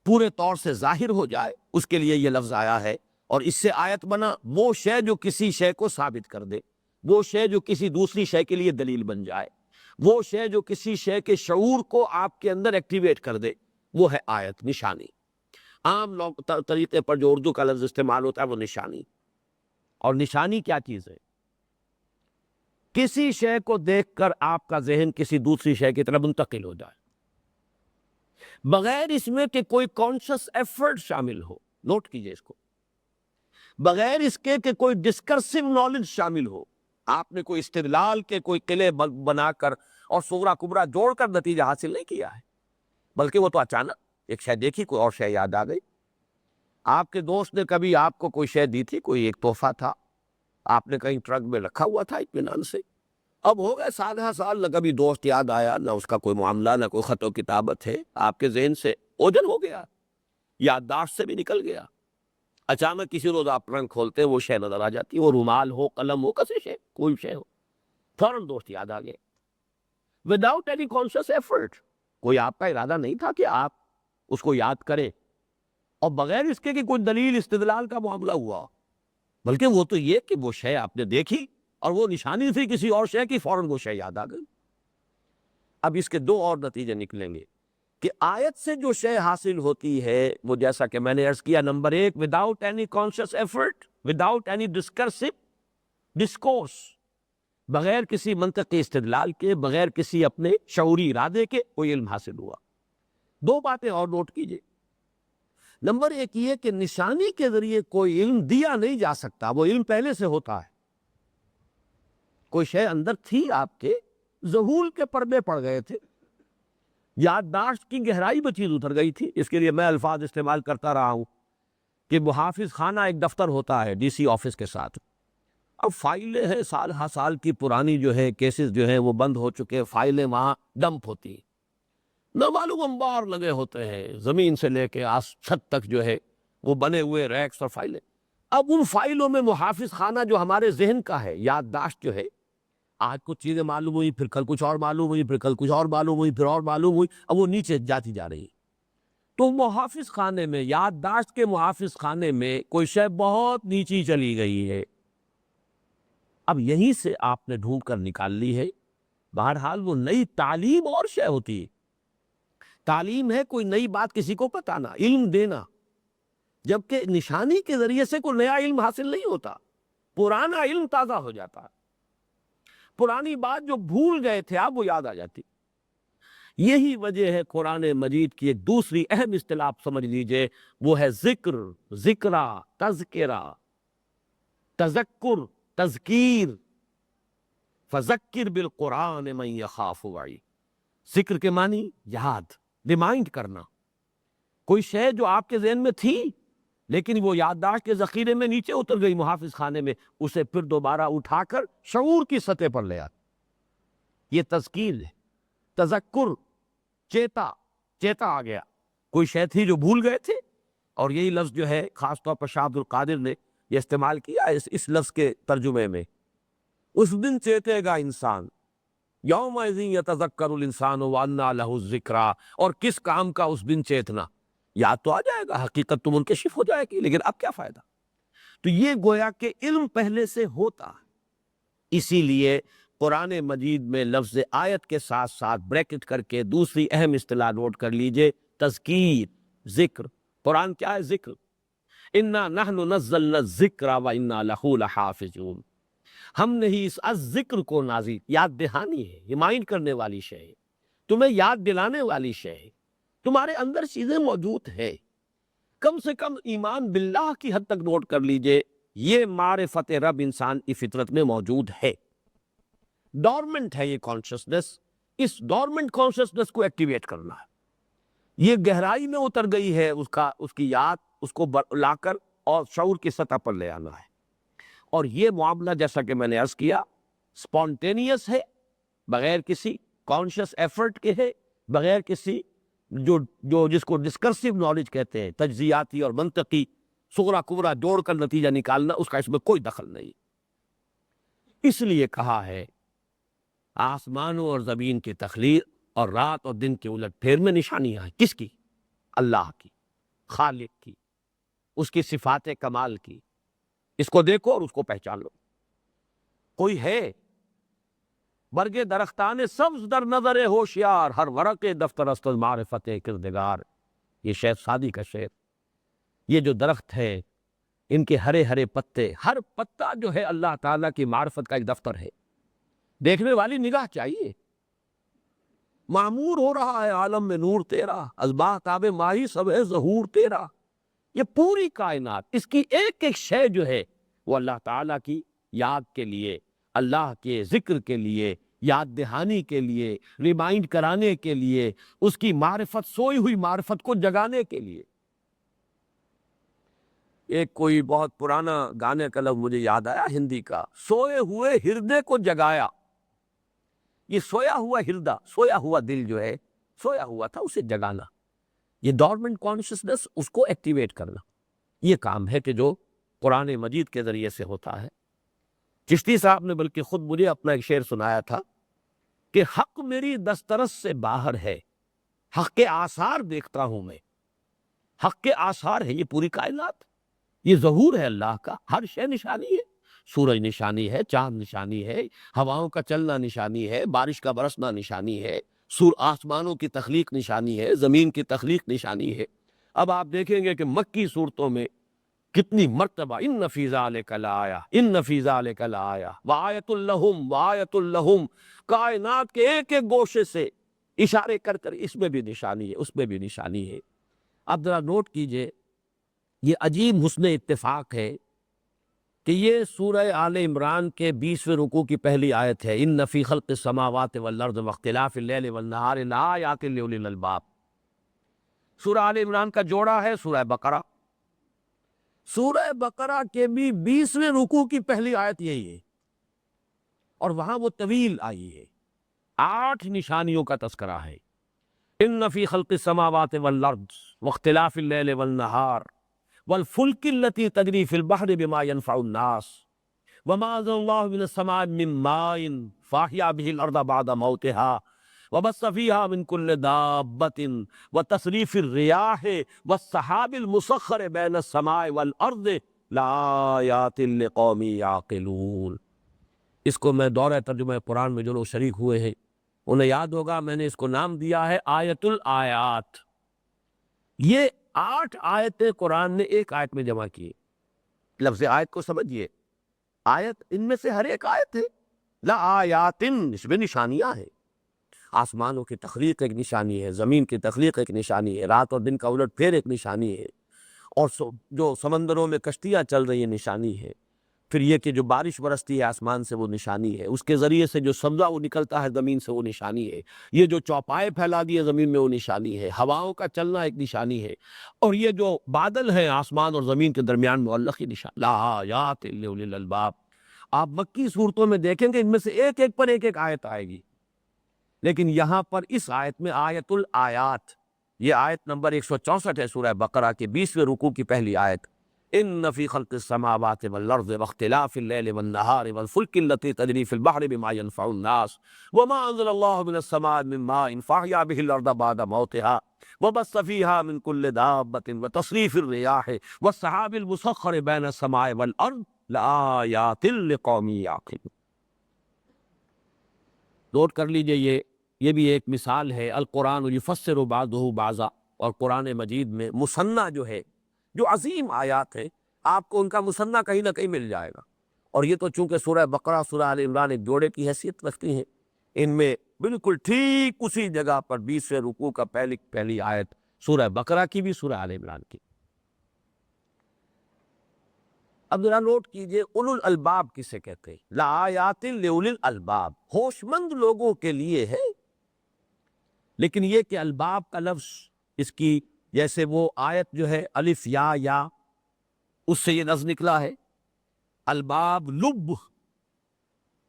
Speaker 1: پورے طور سے ظاہر ہو جائے، اس کے لیے یہ لفظ آیا ہے. اور اس سے آیت بنا وہ شے جو کسی شے کو ثابت کر دے، وہ شے جو کسی دوسری شے کے لیے دلیل بن جائے، وہ شے جو کسی شے کے شعور کو آپ کے اندر ایکٹیویٹ کر دے، وہ ہے آیت، نشانی. عام لوگ طریقے پر جو اردو کا لفظ استعمال ہوتا ہے وہ نشانی. اور نشانی کیا چیز ہے؟ کسی شے کو دیکھ کر آپ کا ذہن کسی دوسری شے کی طرف منتقل ہو جائے، بغیر اس میں کہ کوئی کانشس ایفرٹ شامل ہو. نوٹ کیجئے اس کو. بغیر اس کے کہ کوئی ڈسکرسو نالج شامل ہو. آپ نے کوئی استدلال کے کوئی قلعے بنا کر اور صغرا کبرا جوڑ کر نتیجہ حاصل نہیں کیا ہے. بلکہ وہ تو اچانک ایک شے دیکھی، کوئی اور شے یاد آ گئی. آپ کے دوست نے کبھی آپ کو کوئی شے دی تھی، کوئی ایک تحفہ تھا، آپ نے کہیں ٹرک میں رکھا ہوا تھا اطمینان سے. اب ہو گئے سال ہا سال، نہ کبھی دوست یاد آیا، نہ اس کا کوئی معاملہ، نہ کوئی خط و کتابت ہے، آپ کے ذہن سے اوجھل ہو گیا، یادداشت سے بھی نکل گیا. اچانک کسی روز آپ ٹرنک کھولتے ہیں، وہ شے نظر آ جاتی ہے، وہ رومال ہو، قلم ہو، کسی شے، کوئی شے ہو، فوراً دوست یاد آ گئے. Without any conscious effort. کوئی آپ کا ارادہ نہیں تھا کہ آپ اس کو یاد کریں، اور بغیر اس کے کہ کوئی دلیل استدلال کا معاملہ ہوا، بلکہ وہ تو یہ کہ وہ شے آپ نے دیکھی اور وہ نشانی تھی کسی اور شے کی، فوراً وہ شے یاد آ گئی. اب اس کے دو اور نتیجے نکلیں گے کہ آیت سے جو شے حاصل ہوتی ہے وہ جیسا کہ میں نے عرض کیا، نمبر ایک، without any conscious effort, without any discursive discourse, بغیر کسی منطقی استدلال کے، بغیر کسی اپنے شعوری ارادے کے کوئی علم حاصل ہوا. دو باتیں اور نوٹ کیجئے. نمبر ایک یہ کہ نشانی کے ذریعے کوئی علم دیا نہیں جا سکتا، وہ علم پہلے سے ہوتا ہے. کوئی شے اندر تھی آپ کے، ذہول کے پردے پڑ گئے تھے، یادداشت کی گہرائی میں چیز اتر گئی تھی. اس کے لیے میں الفاظ استعمال کرتا رہا ہوں کہ محافظ خانہ ایک دفتر ہوتا ہے ڈی سی آفس کے ساتھ. اب فائلیں ہیں سال ہا سال کی پرانی، جو ہے کیسز جو ہیں وہ بند ہو چکے، فائلیں وہاں ڈمپ ہوتی ہیں، نہ معلوم انبار لگے ہوتے ہیں، زمین سے لے کے چھت تک جو ہے وہ بنے ہوئے ریکس اور فائلیں. اب ان فائلوں میں محافظ خانہ جو ہمارے ذہن کا ہے، یادداشت جو ہے، آج کچھ چیزیں معلوم ہوئی، پھر کل کچھ اور معلوم ہوئی، پھر کل کچھ اور معلوم ہوئی، پھر اور معلوم ہوئی، اب وہ نیچے جاتی جا رہی. تو محافظ خانے میں، یادداشت کے محافظ خانے میں کوئی شے بہت نیچی چلی گئی ہے. اب یہیں سے آپ نے ڈھونڈ کر نکال لی ہے. بہرحال وہ نئی تعلیم اور شے ہوتی ہے. تعلیم ہے کوئی نئی بات کسی کو بتانا، علم دینا، جبکہ نشانی کے ذریعے سے کوئی نیا علم حاصل نہیں ہوتا، پرانا علم تازہ ہو جاتا ہے. پرانی بات جو بھول گئے تھے آپ، وہ یاد آ جاتی. یہی وجہ ہے قرآن مجید کی ایک دوسری اہم اصطلاح آپ سمجھ لیجئے، وہ ہے ذکر، ذکرہ، تذکرہ، تذکر، تذکیر. فذکر بالقرآن من یخاف وعید. ذکر کے معنی یاد، ریمائنڈ کرنا. کوئی شے جو آپ کے ذہن میں تھی لیکن وہ یادداشت کے ذخیرے میں نیچے اتر گئی محافظ خانے میں، اسے پھر دوبارہ اٹھا کر شعور کی سطح پر لے آتا. یہ تذکیر ہے. تذکر، چیتا، چیتا آ گیا. کوئی شے تھی جو بھول گئے تھے، اور یہی لفظ جو ہے خاص طور پر شاہ عبد القادر نے یہ استعمال کیا اس لفظ کے ترجمے میں. اس دن چیتے گا انسان، یومئذ یتذکر الانسان وانیٰ لہ الذکریٰ. اور کس کام کا اس دن چیتنا؟ یاد تو آ جائے گا، حقیقت تو منکشف ہو جائے گی، لیکن اب کیا فائدہ؟ تو یہ گویا کہ علم پہلے سے ہوتا. اسی لیے قرآن مجید میں لفظ آیت کے ساتھ ساتھ بریکٹ کر کے دوسری اہم اصطلاح نوٹ کر لیجئے، تذکیر، ذکر. قرآن کیا ہے؟ ذکر. انا نحن نزلنا الذکر وانا لہ لحافظون. ہم نے ہی اس ذکر کو نازل، یاد دہانی ہے، ریمائنڈ کرنے والی شے ہے، تمہیں یاد دلانے والی شے ہے. تمہارے اندر چیزیں موجود ہے. کم سے کم ایمان باللہ کی حد تک نوٹ کر لیجئے، یہ معرفت رب انسان کی فطرت میں موجود ہے. ڈورمنٹ ہے یہ کانشسنس. اس ڈورمنٹ کانشسنس کو ایکٹیویٹ کرنا ہے. یہ گہرائی میں اتر گئی ہے، اس کی یاد، اس کو لا کر اور شعور کی سطح پر لے آنا ہے. اور یہ معاملہ جیسا کہ میں نے عرض کیا، سپونٹینیس ہے، بغیر کسی کانشس ایفرٹ کے ہے، بغیر کسی جو جس کو ڈسکرسیو نالج کہتے ہیں، تجزیاتی اور منطقی صغرا کبرا جوڑ کر نتیجہ نکالنا، اس کا اس میں کوئی دخل نہیں. اس لیے کہا ہے آسمانوں اور زمین کی تخلیق اور رات اور دن کے الٹ پھیر میں نشانیاں ہیں. کس کی؟ اللہ کی، خالق کی، اس کی صفات کمال کی. اس کو دیکھو اور اس کو پہچان لو. کوئی ہے؟ برگ درختان سبز در نظر ہوشیار، ہر ورق دفتر است معرفت کردگار. یہ شیخ سعدی کا شعر. یہ جو درخت ہے، ان کے ہرے ہرے پتے، ہر پتا جو ہے اللہ تعالیٰ کی معرفت کا ایک دفتر ہے. دیکھنے والی نگاہ چاہیے. معمور ہو رہا ہے عالم میں نور تیرا، ازباہ تاب ماہی سب ہے ظہور تیرا. یہ پوری کائنات، اس کی ایک ایک شے جو ہے وہ اللہ تعالیٰ کی یاد کے لیے، اللہ کے ذکر کے لیے، یاد دہانی کے لیے، ریمائنڈ کرانے کے لیے، اس کی معرفت، سوئی ہوئی معرفت کو جگانے کے لیے۔ ایک کوئی بہت پرانا گانے کا لفظ مجھے یاد آیا ہندی کا، سوئے ہوئے ہردے کو جگایا۔ یہ سویا ہوا ہردہ، سویا ہوا دل جو ہے، سویا ہوا تھا، اسے جگانا، یہ ڈورمنٹ کانشسنس، اس کو ایکٹیویٹ کرنا، یہ کام ہے کہ جو قرآن مجید کے ذریعے سے ہوتا ہے۔ چشتی صاحب نے بلکہ خود مجھے اپنا ایک شعر سنایا تھا کہ حق میری دسترس سے باہر ہے، حق کے آثار دیکھتا ہوں میں۔ حق کے آثار ہے یہ پوری کائنات، یہ ظہور ہے اللہ کا، ہر شے نشانی ہے، سورج نشانی ہے، چاند نشانی ہے، ہواؤں کا چلنا نشانی ہے، بارش کا برسنا نشانی ہے، آسمانوں کی تخلیق نشانی ہے، زمین کی تخلیق نشانی ہے۔ اب آپ دیکھیں گے کہ مکی صورتوں میں کتنی مرتبہ ان فی ذالک لآیہ، ان فی ذالک لآیہ وآیۃ لہم، وآیۃ لہم، کائنات کے ایک ایک گوشے سے اشارے کر کر اس میں بھی نشانی ہے، اس میں بھی نشانی ہے۔ اب ذرا نوٹ کیجئے، یہ عجیب حسن اتفاق ہے کہ یہ سورہ آل عمران کے 20ویں رکوع کی پہلی آیت ہے، ان فی خلق السماوات والارض واختلاف اللیل والنہار لآیات لأولی الالباب۔ سورہ آل عمران کا جوڑا ہے سورہ بقرہ، سورہ بقرہ کے بھی 20ویں رکوع کی پہلی آیت یہی ہے، اور وہاں وہ طویل آئی ہے، 8 نشانیوں کا تذکرہ ہے۔ ان فی خلق السماوات والارض واختلاف اللیل والنہار والفلک التي تجری فی البحر بما ينفع الناس وما انزل اللہ من السماء من ماء فاحیا به الارض بعد موتها وبث فيها من كل دابة وتصريف الرياح والسحاب المسخر بين السماء والارض لآیات لقوم یعقلون۔ اس کو میں دورہ ترجمہ قرآن میں جو لوگ شریک ہوئے ہیں انہیں یاد ہوگا، میں نے اس کو نام دیا ہے آیت الآیات۔ یہ 8 آیتیں قرآن نے ایک آیت میں جمع کی۔ لفظ آیت کو سمجھیے، آیت ان میں سے ہر ایک آیت ہے، لآیات، اس میں نشانیاں ہیں۔ آسمانوں کی تخلیق ایک نشانی ہے، زمین کی تخلیق ایک نشانی ہے، رات اور دن کا الٹ پھیر ایک نشانی ہے، اور جو سمندروں میں کشتیاں چل رہی ہیں نشانی ہے، پھر یہ کہ جو بارش برستی ہے آسمان سے وہ نشانی ہے، اس کے ذریعے سے جو سبزہ وہ نکلتا ہے زمین سے وہ نشانی ہے، یہ جو چوپائے پھیلا دی ہے زمین میں وہ نشانی ہے، ہواؤں کا چلنا ایک نشانی ہے، اور یہ جو بادل ہیں آسمان اور زمین کے درمیان معلق نشان، لآیات لأولی الالباب۔ آپ مکی صورتوں میں دیکھیں گے ان میں سے ایک ایک پر ایک ایک آیت آئے گی، لیکن یہاں پر اس آیت میں آیت الآیات، یہ آیت نمبر 164 ہے سورہ بقرہ کے 20ویں رکوع کی پہلی آیت، ان فی خلق السماوات والارض واختلاف اللیل والنہار والفلک التي تجری فی البحر بما ينفع الناس وما انزل اللہ من السماء من ماء فاحیا به الارض بعد موتها وبث فيها من كل دابة وتصریف الرياح والسحاب المسخر بین السماء والارض لآیات لقوم یعقلون۔ نوٹ کر لیجئے، یہ بھی ایک مثال ہے، القرآن یفسر بعضہ بعضا، اور قرآن مجید میں مثنیٰ جو ہے، جو عظیم آیات ہیں، آپ کو ان کا مثنیٰ کہیں نہ کہیں مل جائے گا، اور یہ تو چونکہ سورہ بقرہ سورہ آل عمران ایک جوڑے کی حیثیت رکھتی ہیں، ان میں بالکل ٹھیک اسی جگہ پر 20ویں رکوع کا پہلی آیت سورہ بقرہ کی بھی، سورہ آل عمران کی۔ اب ذرا نوٹ کیجئے، اولو الالباب کسے کہتے ہیں؟ لآیات لأولی الالباب، ہوش مند لوگوں کے لیے ہے، لیکن یہ کہ الباب کا لفظ، اس کی جیسے وہ آیت جو ہے الف یا اس سے یہ لفظ نکلا ہے، الباب لب،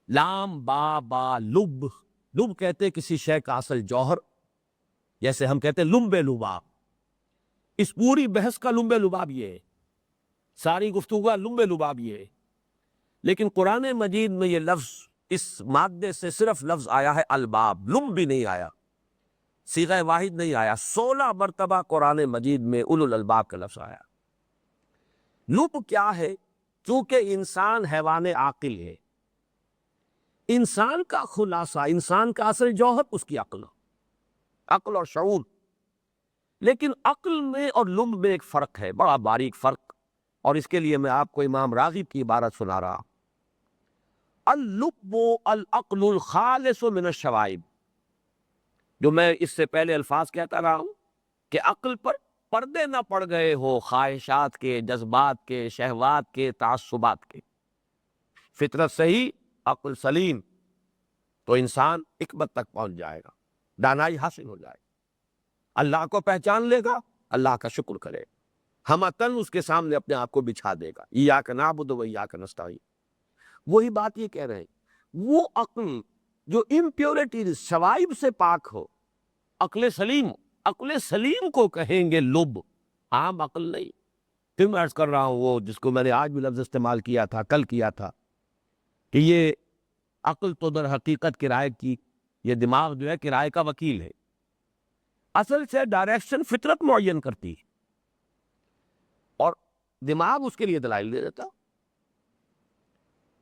Speaker 1: لام با با لب، لب کہتے ہیں کسی شے کا اصل جوہر، جیسے ہم کہتے ہیں لمب لباب، اس پوری بحث کا لمب لباب یہ ہے، ساری گفتگو کا لمب لباب یہ ہے، لیکن قرآن مجید میں یہ لفظ اس مادے سے صرف لفظ آیا ہے الباب، لمب بھی نہیں آیا، صیغہ واحد نہیں آیا، 16 مرتبہ قرآن مجید میں اولو الالباب کا لفظ آیا۔ لب کیا ہے؟ چونکہ انسان حیوان عاقل ہے، انسان کا خلاصہ، انسان کا اصل جوہر اس کی عقل اور شعور، لیکن عقل میں اور لب میں ایک فرق ہے، بڑا باریک فرق، اور اس کے لیے میں آپ کو امام راغب کی عبارت سنا رہا، اللب العقل الخالص من الشوائب، جو میں اس سے پہلے الفاظ کہتا رہا ہوں کہ عقل پر پردے نہ پڑ گئے ہو خواہشات کے، جذبات کے، شہوات کے، تعصبات کے، فطرت صحیح، عقل سلیم، تو انسان حکمت تک پہنچ جائے گا، دانائی حاصل ہو جائے گا، اللہ کو پہچان لے گا، اللہ کا شکر کرے گا، ہمتن اس کے سامنے اپنے آپ کو بچھا دے گا، ایاک نعبد و ایاک نستعین۔ وہی بات یہ کہہ رہے ہیں، وہ عقل جو امپیورٹی شوائب سے پاک ہو، عقل سلیم، عقل سلیم کو کہیں گے لب، عام عقل نہیں۔ پھر میں عرض کر رہا ہوں، وہ جس کو میں نے آج بھی لفظ استعمال کیا تھا، کل کیا تھا، کہ یہ عقل تو در حقیقت کرائے کی، یہ دماغ جو ہے کرائے کا وکیل ہے، اصل سے ڈائریکشن فطرت معین کرتی ہے اور دماغ اس کے لیے دلائل دے دیتا۔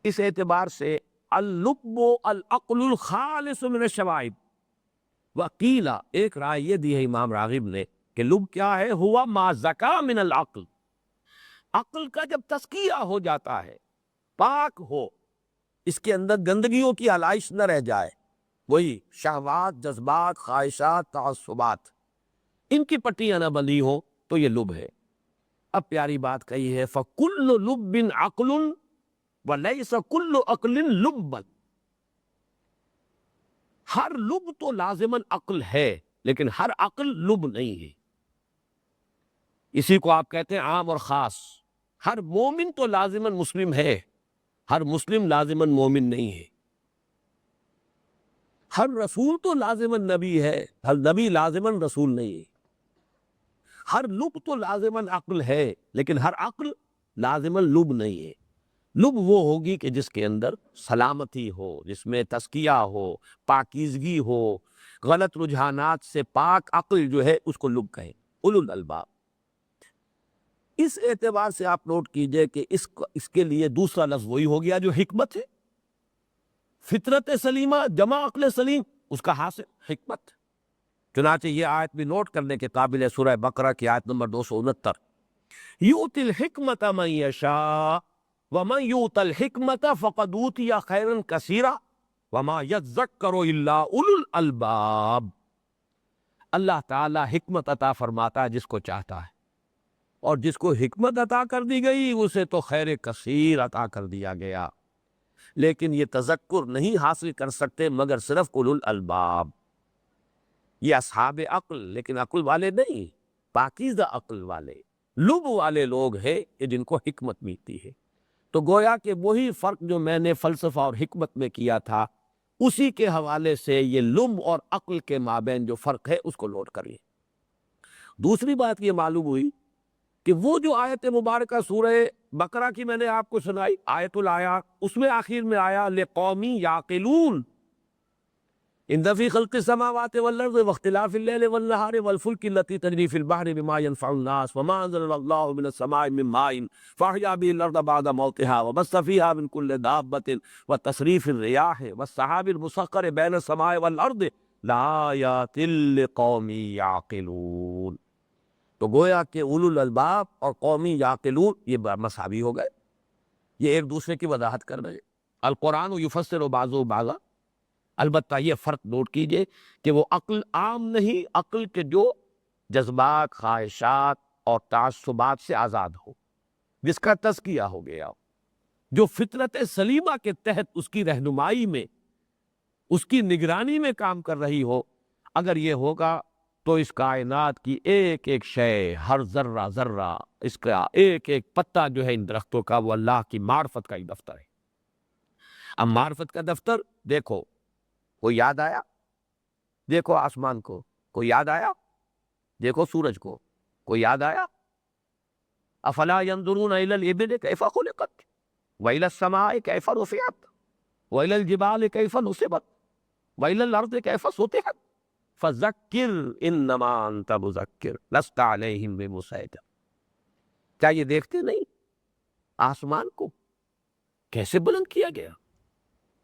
Speaker 1: اس اعتبار سے اللب العقل الخالص من الشوائب، وقیلا، ایک رائے یہ دی ہے امام راغب نے کہ لب کیا ہے، ہوا ما زکا من العقل، عقل کا جب تزکیہ ہو جاتا ہے، پاک ہو، اس کے اندر گندگیوں کی علائش نہ رہ جائے، وہی شہوات، جذبات، خواہشات، تعصبات، ان کی پٹیاں نہ بندھی ہوں، تو یہ لب ہے۔ اب پیاری بات کہی ہے، فَكُلُّ لُبٍّ عَقْلٌ وَلَيْسَ كُلُّ عَقْلٍ لُبًّا، ہر لب تو لازماً عقل ہے، لیکن ہر عقل لب نہیں ہے۔ اسی کو آپ کہتے ہیں عام اور خاص۔ ہر مومن تو لازماً مسلم ہے، ہر مسلم لازماً مومن نہیں ہے۔ ہر رسول تو لازماً نبی ہے، ہر نبی لازماً رسول نہیں ہے۔ ہر لب تو لازماً عقل ہے، لیکن ہر عقل لازماً لب نہیں ہے۔ لب وہ ہوگی کہ جس کے اندر سلامتی ہو، جس میں تزکیہ ہو، پاکیزگی ہو، غلط رجحانات سے پاک عقل جو ہے اس کو لب کہیں، اولو الالباب۔ اس اعتبار سے آپ نوٹ کیجئے کہ اس کے لیے دوسرا لفظ وہی ہو گیا جو حکمت ہے، فطرت سلیمہ جمع عقل سلیم، اس کا حاصل حکمت۔ چنانچہ یہ آیت بھی نوٹ کرنے کے قابل ہے، سورہ بقرہ کی آیت نمبر 269، یؤتی الحکمت من یشاء ومن یؤت الحکمت فقد اوتی خیرا کثیرا وما یذکر الا اولو الالباب۔ اللہ تعالی حکمت عطا فرماتا ہے جس کو چاہتا ہے، اور جس کو حکمت عطا کر دی گئی اسے تو خیر کثیر عطا کر دیا گیا، لیکن یہ تذکر نہیں حاصل کر سکتے مگر صرف اولو الالباب، یہ اصحاب عقل، لیکن عقل والے نہیں، پاکیزہ عقل والے، لب والے لوگ ہیں کہ جن کو حکمت ملتی ہے۔ تو گویا کہ وہی فرق جو میں نے فلسفہ اور حکمت میں کیا تھا، اسی کے حوالے سے یہ لب اور عقل کے مابین جو فرق ہے اس کو نوٹ کریے۔ دوسری بات یہ معلوم ہوئی کہ وہ جو آیت مبارکہ سورہ بقرہ کی میں نے آپ کو سنائی، آیت الآیات، اس میں آخر میں آیا لِقَوْمٍ يَعْقِلُونَ ان فی خلق السماوات والارض واختلاف اللیل والنہار والفلک التی تجری فی البحر بما ينفع الناس وما انزل اللہ من السماء من ماء فاحیا به الارض بعد موتها وبث فیها من کل دابۃ وتصریف الرياح والسحاب المسخر بین السماء والارض لآیات لقوم یعقلون۔ تو گویا کہ اولو الالباب اور قومی یعقلون یہ مساوی ہو گئے، یہ ایک دوسرے کی وضاحت کر رہے ہیں۔ القرآن یفسر بعضہ بعضا، البتہ یہ فرق نوٹ کیجئے کہ وہ عقل عام نہیں، عقل کے جو جذبات، خواہشات اور تعصبات سے آزاد ہو، جس کا تزکیہ ہو گیا، جو فطرت سلیمہ کے تحت اس کی رہنمائی میں، اس کی نگرانی میں کام کر رہی ہو۔ اگر یہ ہوگا تو اس کائنات کی ایک ایک شے، ہر ذرہ ذرہ، اس کا ایک ایک پتا جو ہے ان درختوں کا، وہ اللہ کی معرفت کا ہی دفتر ہے۔ اب معرفت کا دفتر دیکھو، کوئی یاد آیا؟ دیکھو آسمان کو، کوئی یاد آیا؟ دیکھو سورج کو، کوئی یاد آیا؟ افلا ينظرون الى الابل كيف خلقت والى السماء كيف رفعت والى الجبال كيف نصبت والى الارض كيف سطحت فذكر انما انت مذكر لست عليهم بمسيطر۔ کیا یہ دیکھتے نہیں آسمان کو کیسے بلند کیا گیا؟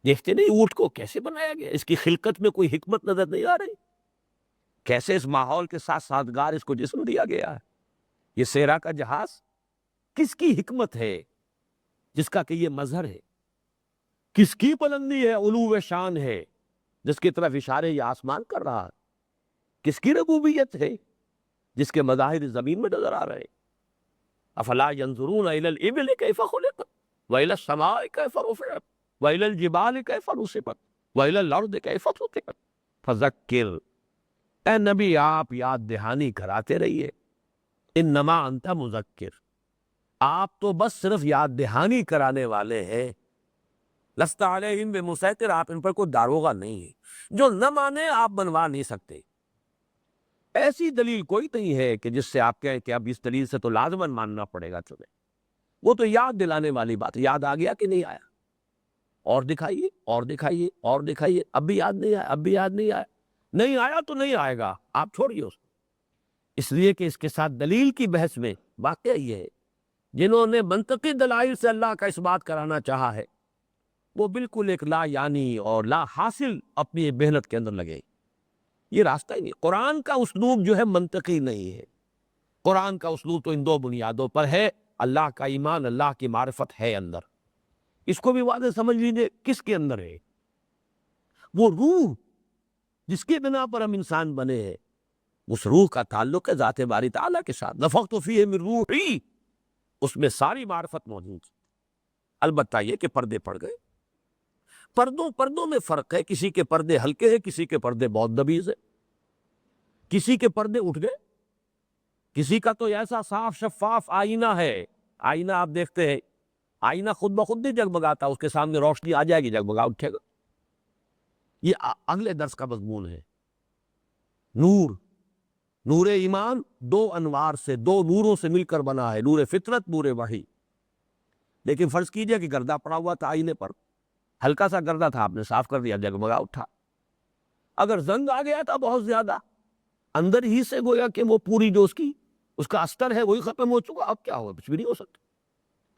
Speaker 1: دیکھتے نہیں اونٹ کو کیسے بنایا گیا؟ اس کی خلقت میں کوئی حکمت نظر نہیں آ رہی؟ کیسے اس ماحول کے ساتھ سازگار اس کو جسم دیا گیا ہے؟ یہ سیرا کا جہاز کس کی حکمت ہے جس کا کہ یہ مظہر ہے؟ کس کی بلندی ہے، علو شان ہے جس کی طرف اشارے یہ آسمان کر رہا ہے؟ کس کی ربوبیت ہے جس کے مظاہر زمین میں نظر آ رہے ہیں؟ افلا ينظرون الى الابل كيف خلقت والى السماء كيف رفعت والى الجبال كيف نصبت۔ وَإِلَى الْأَرْضِ كَيْفَ سُطِحَتْ فَذَكِّرْ، اے نبی آپ یاد دہانی کراتے رہیے. انما انت مذکر، آپ تو بس صرف یاد دہانی کرانے والے ہیں. لست علیہم بمسیطر، آپ ان پر کوئی داروغہ نہیں ہے. جو نہ مانے آپ بنوا نہیں سکتے. ایسی دلیل کوئی نہیں ہے کہ جس سے آپ کہیں کہ اب اس دلیل سے تو لازماً ماننا پڑے گا تمہیں. وہ تو یاد دلانے والی بات ہے. یاد آ گیا کہ نہیں آیا؟ اور دکھائیے، اور دکھائیے، اور دکھائیے. اب بھی یاد نہیں آیا، اب بھی یاد نہیں آیا. نہیں آیا تو نہیں آئے گا، آپ چھوڑیے اس کو. اس لیے کہ اس کے ساتھ دلیل کی بحث میں واقعہ یہ ہے، جنہوں نے منطقی دلائل سے اللہ کا اس بات کرانا چاہا ہے، وہ بالکل ایک لا یعنی اور لا حاصل اپنی محنت کے اندر لگے. یہ راستہ ہی نہیں. قرآن کا اسلوب جو ہے منطقی نہیں ہے. قرآن کا اسلوب تو ان دو بنیادوں پر ہے: اللہ کا ایمان، اللہ کی معرفت ہے اندر. اس کو بھی واضح سمجھ لیجیے کس کے اندر ہے. وہ روح جس کے بنا پر ہم انسان بنے ہیں، اس روح کا تعلق ہے ذات باری تعالیٰ کے ساتھ. نفخت فیہ من روحی، اس میں ساری معرفت موجود ہے. البتہ یہ کہ پردے پڑ گئے. پردوں میں فرق ہے. کسی کے پردے ہلکے ہیں، کسی کے پردے بہت دبیز ہے. کسی کے پردے اٹھ گئے، کسی کا تو ایسا صاف شفاف آئینہ ہے. آئینہ آپ دیکھتے ہیں، آئینہ خود بخود نہیں جگمگاتا، اس کے سامنے روشنی آ جائے گی جگمگا اٹھے گا. یہ اگلے درس کا مضمون ہے. نور ایمان دو انوار سے، دو نوروں سے مل کر بنا ہے. نور فطرت، نور وحی. لیکن فرض کیجئے کہ گردہ پڑا ہوا تھا آئینے پر، ہلکا سا گردہ تھا، آپ نے صاف کر دیا، جگمگا اٹھا. اگر زنگ آ گیا تھا بہت زیادہ، اندر ہی سے گویا کہ وہ پوری جو اس کا استر ہے وہی ختم ہو چکا. اب کیا ہوگا؟ کچھ بھی نہیں ہو سکتا.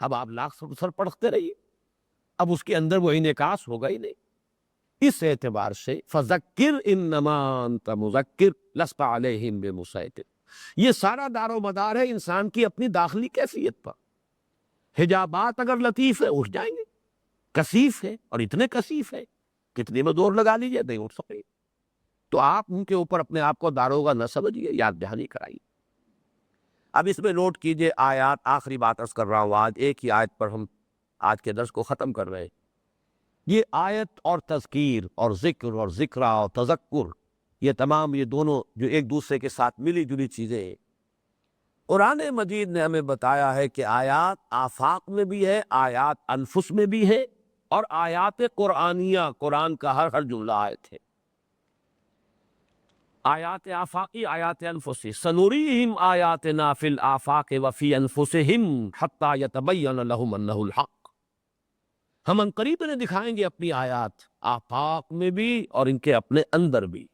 Speaker 1: اب آپ لاکھ سر پڑھتے رہیے، اب اس کے اندر وہ انعکاس ہوگا ہی نہیں. اس اعتبار سے فذکر انما انت مذکر لست علیہم بمسیطر، یہ سارا دار و مدار ہے انسان کی اپنی داخلی کیفیت پر. حجابات اگر لطیف ہے اٹھ جائیں گے، کثیف ہے اور اتنے کثیف ہے کتنے میں دور لگا لیجیے نہیں اٹھ سکے. تو آپ ان کے اوپر اپنے آپ کو داروغہ نہ سمجھیے، یاد دہانی کرائیے. اب اس میں نوٹ کیجئے آیات. آخری بات عرض کر رہا ہوں، آج ایک ہی آیت پر ہم آج کے درس کو ختم کر رہے ہیں. یہ آیت اور تذکیر اور ذکر اور ذکرہ اور تذکر، یہ تمام، یہ دونوں جو ایک دوسرے کے ساتھ ملی جلی چیزیں ہیں. قرآن مجید نے ہمیں بتایا ہے کہ آیات آفاق میں بھی ہے، آیات انفس میں بھی ہے، اور آیات قرآنیہ، قرآن کا ہر جملہ آیت ہے. آیات آفاقی، آیات انفسی. سنوریہم آیاتنا فی الآفاق وفی انفسہم حتی یتبین لہم انہ الحق. ہم عنقریب انہیں دکھائیں گے اپنی آیات، آفاق میں بھی اور ان کے اپنے اندر بھی،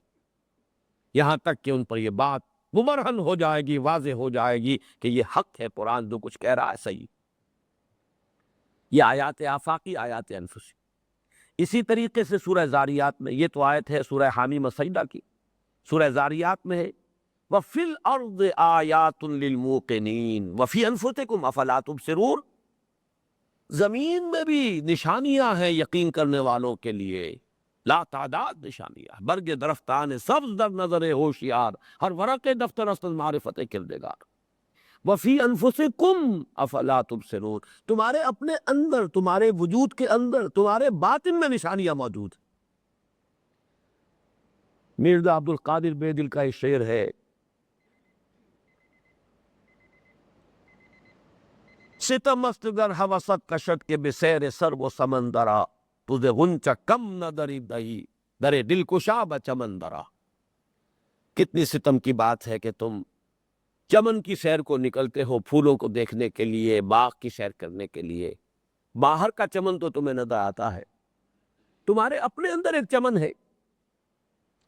Speaker 1: یہاں تک کہ ان پر یہ بات مبرہن ہو جائے گی، واضح ہو جائے گی کہ یہ حق ہے، قرآن جو کچھ کہہ رہا ہے صحیح. یہ آیات آفاقی، آیات انفسی. اسی طریقے سے سورہ زاریات میں، یہ تو آیت ہے سورہ حامیم السجدہ کی، سورہ زاریات میں ہے وَفِي الْأَرْضِ آیَاتٌ لِّلْمُوقِنِينَ وَفِي أَنفُسِكُمْ أَفَلَا تُبْصِرُونَ. زمین میں بھی نشانیاں ہیں یقین کرنے والوں کے لیے، لا تعداد نشانیاں. برگ درختان سبز در نظر ہوشیار، ہر ورق دفتر است معرفت کردگار. وفی انفسکم افلا تبصرون، تمہارے اپنے اندر، تمہارے وجود کے اندر، تمہارے باطن میں نشانیاں موجود. مرزا عبد القادر بے دل کا ایک شعر ہے، ستم است در ہوست کشد کے بسیر سر و سمندرا، تجھ غنچہ کم نہ دری دہی در دل کشا بچمندرا. کتنی ستم کی بات ہے کہ تم چمن کی سیر کو نکلتے ہو، پھولوں کو دیکھنے کے لیے، باغ کی سیر کرنے کے لیے. باہر کا چمن تو تمہیں نظر آتا ہے، تمہارے اپنے اندر ایک چمن ہے.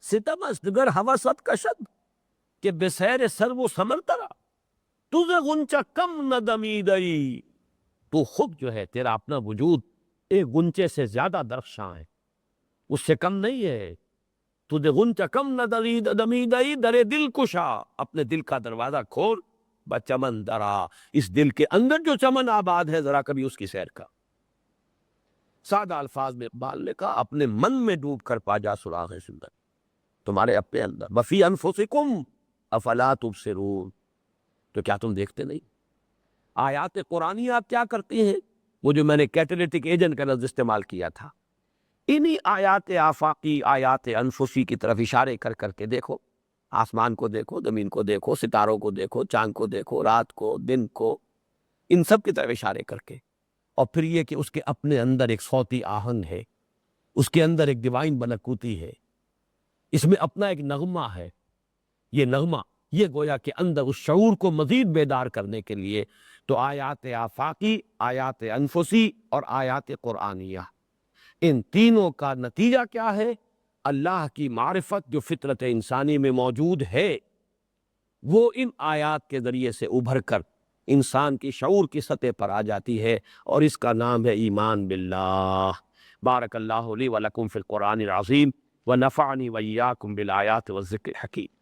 Speaker 1: ستم است در ہوست کشد کہ بسیر سر و سمندرا، تجھے غنچہ کم نہ دمیدئی. تو خود جو ہے، تیرا اپنا وجود ایک غنچے سے زیادہ درخشاں ہے، اس سے کم نہیں ہے. تجھے غنچہ کم نہ دمیدئی در دل کشا، اپنے دل کا دروازہ کھول، بچمن درا، اس دل کے اندر جو چمن آباد ہے ذرا کبھی اس کی سیر کا. سادہ الفاظ میں اقبال نے کہا اپنے من میں ڈوب کر پا جا سراغ زندگی، تمہارے اپنے اندر. وفی انفسکم افلا تبصرون، تو کیا تم دیکھتے نہیں؟ آیات قرآنی آپ کیا کرتی ہیں؟ وہ جو میں نے کیٹلیٹک ایجنٹ کا لفظ استعمال کیا تھا، انہی آیات آفاقی، آیات انفسی کی طرف اشارے کر کر کے دیکھو، آسمان کو دیکھو، زمین کو دیکھو، ستاروں کو دیکھو، چاند کو دیکھو، رات کو، دن کو، ان سب کی طرف اشارے کر کے، اور پھر یہ کہ اس کے اپنے اندر ایک صوتی آہنگ ہے، اس کے اندر ایک ڈیوائن ملکوتی ہے، اس میں اپنا ایک نغمہ ہے، یہ نغمہ یہ گویا کہ اندر اس شعور کو مزید بیدار کرنے کے لیے تو آیات آفاقی، آیات انفسی اور آیات قرآنیہ، ان تینوں کا نتیجہ کیا ہے؟ اللہ کی معرفت جو فطرت انسانی میں موجود ہے وہ ان آیات کے ذریعے سے ابھر کر انسان کی شعور کی سطح پر آ جاتی ہے، اور اس کا نام ہے ایمان باللہ۔ بارک اللہ لی ولکم فی القرآن العظیم ونفعنی وإیاکم بالآیات والذکر الحکیم۔